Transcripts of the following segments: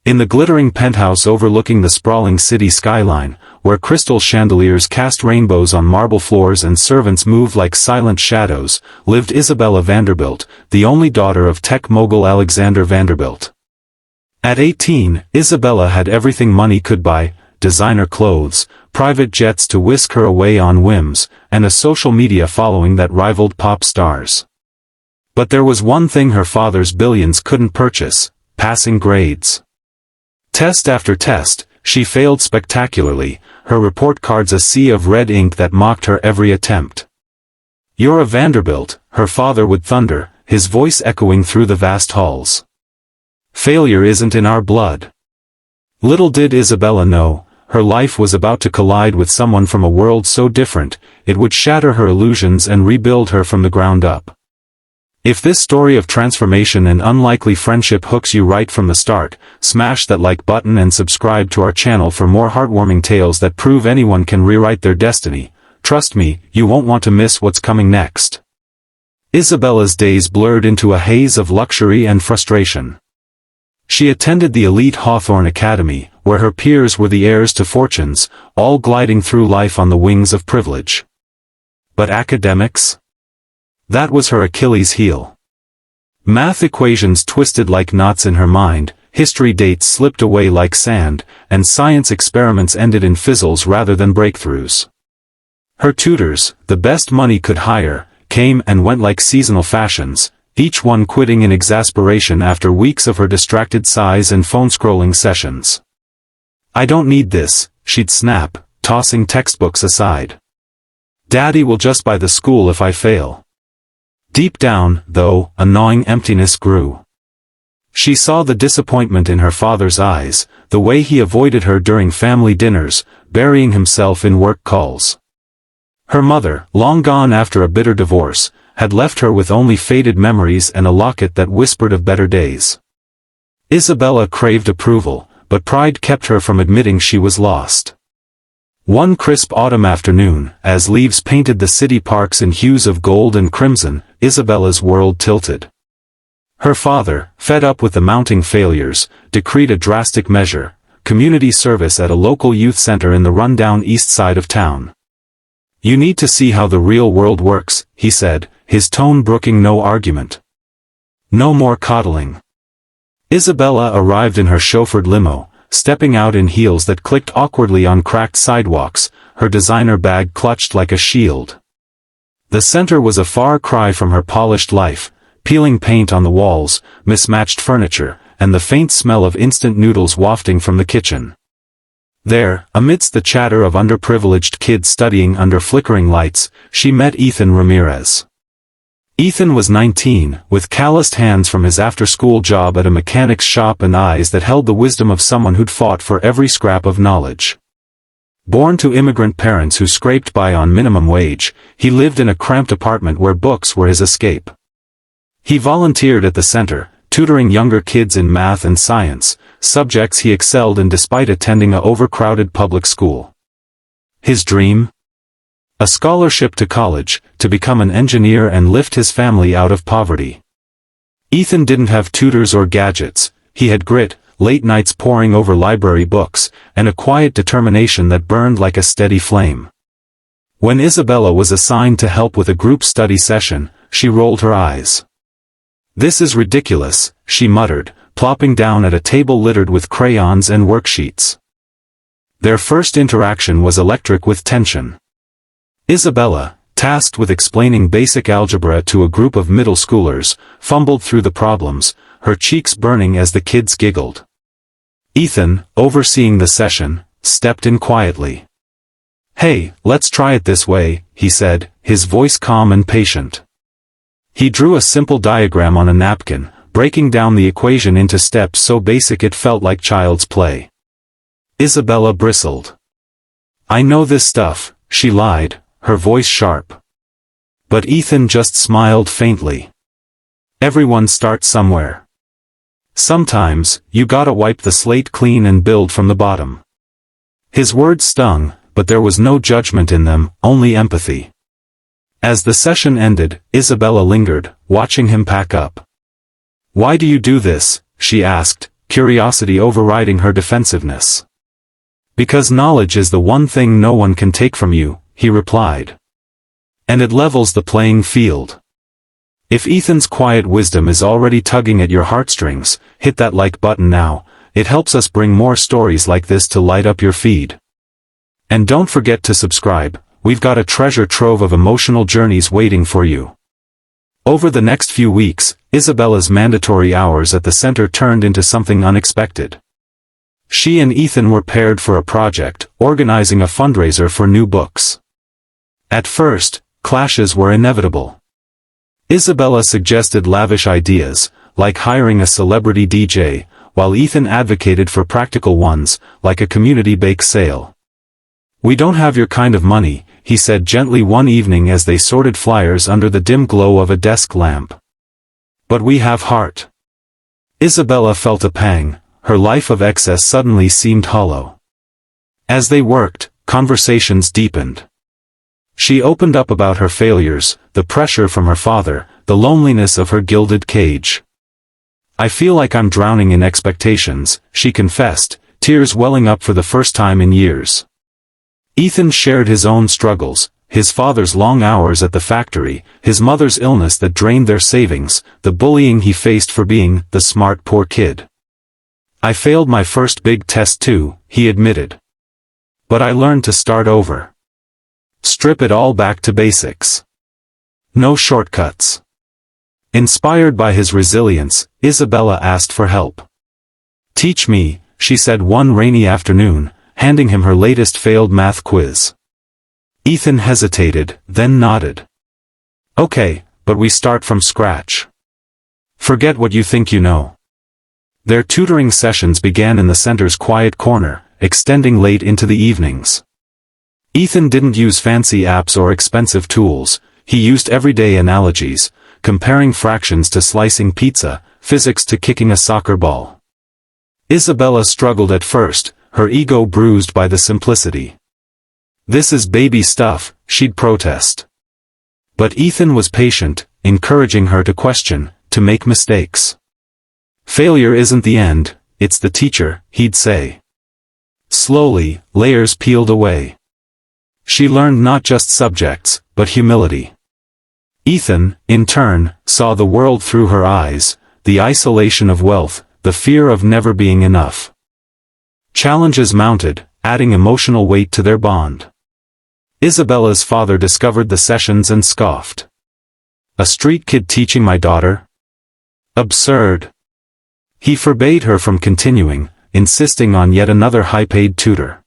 In the glittering penthouse overlooking the sprawling city skyline, where crystal chandeliers cast rainbows on marble floors and servants moved like silent shadows, lived Isabella Vanderbilt, the only daughter of tech mogul Alexander Vanderbilt. At 18, Isabella had everything money could buy: designer clothes, private jets to whisk her away on whims, and a social media following that rivaled pop stars. But there was one thing her father's billions couldn't purchase: passing grades. Test after test, she failed spectacularly, her report cards a sea of red ink that mocked her every attempt. "You're a Vanderbilt," her father would thunder, his voice echoing through the vast halls. "Failure isn't in our blood." Little did Isabella know, her life was about to collide with someone from a world so different, it would shatter her illusions and rebuild her from the ground up. If this story of transformation and unlikely friendship hooks you right from the start, smash that like button and subscribe to our channel for more heartwarming tales that prove anyone can rewrite their destiny. Trust me, you won't want to miss what's coming next. Isabella's days blurred into a haze of luxury and frustration. She attended the elite Hawthorne Academy, where her peers were the heirs to fortunes, all gliding through life on the wings of privilege. But academics? That was her Achilles heel. Math equations twisted like knots in her mind, history dates slipped away like sand, and science experiments ended in fizzles rather than breakthroughs. Her tutors, the best money could hire, came and went like seasonal fashions, each one quitting in exasperation after weeks of her distracted sighs and phone-scrolling sessions. "I don't need this," she'd snap, tossing textbooks aside. "Daddy will just buy the school if I fail." Deep down, though, a gnawing emptiness grew. She saw the disappointment in her father's eyes, the way he avoided her during family dinners, burying himself in work calls. Her mother, long gone after a bitter divorce, had left her with only faded memories and a locket that whispered of better days. Isabella craved approval, but pride kept her from admitting she was lost. One crisp autumn afternoon, as leaves painted the city parks in hues of gold and crimson, Isabella's world tilted. Her father, fed up with the mounting failures, decreed a drastic measure: community service at a local youth center in the rundown east side of town. "You need to see how the real world works," he said, his tone brooking no argument. No more coddling. Isabella arrived in her chauffeured limo, stepping out in heels that clicked awkwardly on cracked sidewalks, her designer bag clutched like a shield. The center was a far cry from her polished life: peeling paint on the walls, mismatched furniture, and the faint smell of instant noodles wafting from the kitchen. There, amidst the chatter of underprivileged kids studying under flickering lights, she met Ethan Ramirez. Ethan was 19, with calloused hands from his after-school job at a mechanic's shop and eyes that held the wisdom of someone who'd fought for every scrap of knowledge. Born to immigrant parents who scraped by on minimum wage, he lived in a cramped apartment where books were his escape. He volunteered at the center, tutoring younger kids in math and science, subjects he excelled in despite attending a overcrowded public school. His dream? A scholarship to college, to become an engineer and lift his family out of poverty. Ethan didn't have tutors or gadgets. He had grit, late nights poring over library books, and a quiet determination that burned like a steady flame. When Isabella was assigned to help with a group study session, she rolled her eyes. "This is ridiculous," she muttered, plopping down at a table littered with crayons and worksheets. Their first interaction was electric with tension. Isabella, tasked with explaining basic algebra to a group of middle schoolers, fumbled through the problems, her cheeks burning as the kids giggled. Ethan, overseeing the session, stepped in quietly. "Hey, let's try it this way," he said, his voice calm and patient. He drew a simple diagram on a napkin, breaking down the equation into steps so basic it felt like child's play. Isabella bristled. "I know this stuff," she lied, her voice sharp. But Ethan just smiled faintly. "Everyone starts somewhere. Sometimes, you gotta wipe the slate clean and build from the bottom." His words stung, but there was no judgment in them, only empathy. As the session ended, Isabella lingered, watching him pack up. "Why do you do this?" she asked, curiosity overriding her defensiveness. "Because knowledge is the one thing no one can take from you," he replied. "And it levels the playing field." If Ethan's quiet wisdom is already tugging at your heartstrings, hit that like button now. It helps us bring more stories like this to light up your feed. And don't forget to subscribe. We've got a treasure trove of emotional journeys waiting for you. Over the next few weeks, Isabella's mandatory hours at the center turned into something unexpected. She and Ethan were paired for a project, organizing a fundraiser for new books. At first, clashes were inevitable. Isabella suggested lavish ideas, like hiring a celebrity DJ, while Ethan advocated for practical ones, like a community bake sale. "We don't have your kind of money," he said gently one evening as they sorted flyers under the dim glow of a desk lamp. "But we have heart." Isabella felt a pang. Her life of excess suddenly seemed hollow. As they worked, conversations deepened. She opened up about her failures, the pressure from her father, the loneliness of her gilded cage. "I feel like I'm drowning in expectations," she confessed, tears welling up for the first time in years. Ethan shared his own struggles, his father's long hours at the factory, his mother's illness that drained their savings, the bullying he faced for being the smart poor kid. "I failed my first big test too," he admitted. "But I learned to start over. Strip it all back to basics. No shortcuts." Inspired by his resilience, Isabella asked for help. "Teach me," she said one rainy afternoon, handing him her latest failed math quiz. Ethan hesitated, then nodded. "Okay, but we start from scratch. Forget what you think you know." Their tutoring sessions began in the center's quiet corner, extending late into the evenings. Ethan didn't use fancy apps or expensive tools. He used everyday analogies, comparing fractions to slicing pizza, physics to kicking a soccer ball. Isabella struggled at first, her ego bruised by the simplicity. "This is baby stuff," she'd protest. But Ethan was patient, encouraging her to question, to make mistakes. "Failure isn't the end, it's the teacher," he'd say. Slowly, layers peeled away. She learned not just subjects, but humility. Ethan, in turn, saw the world through her eyes, the isolation of wealth, the fear of never being enough. Challenges mounted, adding emotional weight to their bond. Isabella's father discovered the sessions and scoffed. "A street kid teaching my daughter? Absurd." He forbade her from continuing, insisting on yet another high-paid tutor.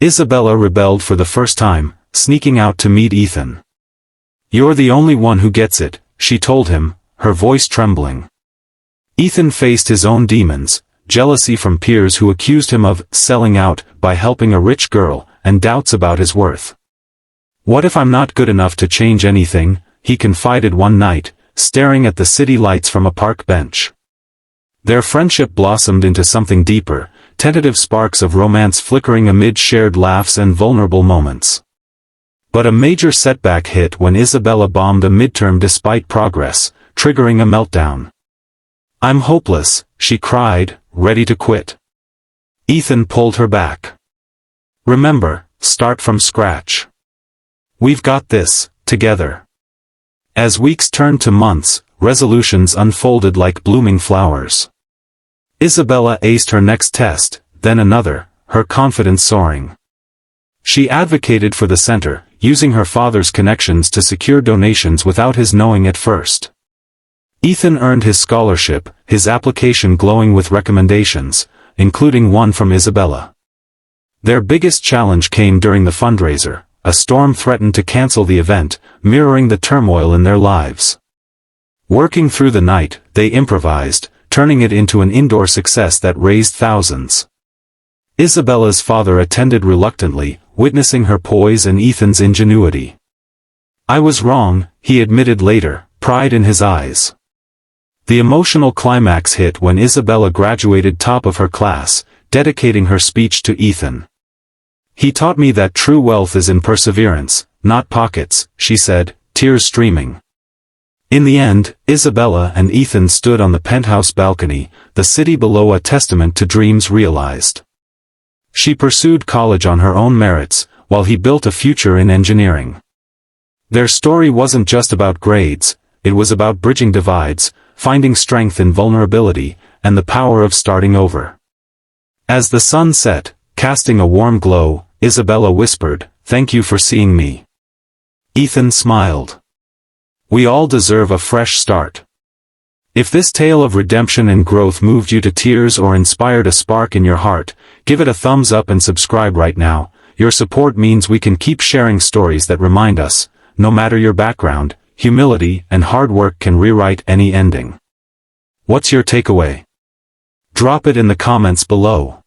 Isabella rebelled for the first time, sneaking out to meet Ethan. "You're the only one who gets it," she told him, her voice trembling. Ethan faced his own demons, jealousy from peers who accused him of selling out by helping a rich girl, and doubts about his worth. "What if I'm not good enough to change anything?" he confided one night, staring at the city lights from a park bench. Their friendship blossomed into something deeper, tentative sparks of romance flickering amid shared laughs and vulnerable moments. But a major setback hit when Isabella bombed a midterm despite progress, triggering a meltdown. "I'm hopeless," she cried, ready to quit. Ethan pulled her back. "Remember, start from scratch. We've got this, together." As weeks turned to months, resolutions unfolded like blooming flowers. Isabella aced her next test, then another, her confidence soaring. She advocated for the center, using her father's connections to secure donations without his knowing at first. Ethan earned his scholarship, his application glowing with recommendations, including one from Isabella. Their biggest challenge came during the fundraiser. A storm threatened to cancel the event, mirroring the turmoil in their lives. Working through the night, they improvised, turning it into an indoor success that raised thousands. Isabella's father attended reluctantly, witnessing her poise and Ethan's ingenuity. "I was wrong," he admitted later, pride in his eyes. The emotional climax hit when Isabella graduated top of her class, dedicating her speech to Ethan. "He taught me that true wealth is in perseverance, not pockets," she said, tears streaming. In the end, Isabella and Ethan stood on the penthouse balcony, the city below a testament to dreams realized. She pursued college on her own merits, while he built a future in engineering. Their story wasn't just about grades, it was about bridging divides, finding strength in vulnerability, and the power of starting over. As the sun set, casting a warm glow, Isabella whispered, "Thank you for seeing me." Ethan smiled. We all deserve a fresh start. If this tale of redemption and growth moved you to tears or inspired a spark in your heart, give it a thumbs up and subscribe right now. Your support means we can keep sharing stories that remind us, no matter your background, humility and hard work can rewrite any ending. What's your takeaway? Drop it in the comments below.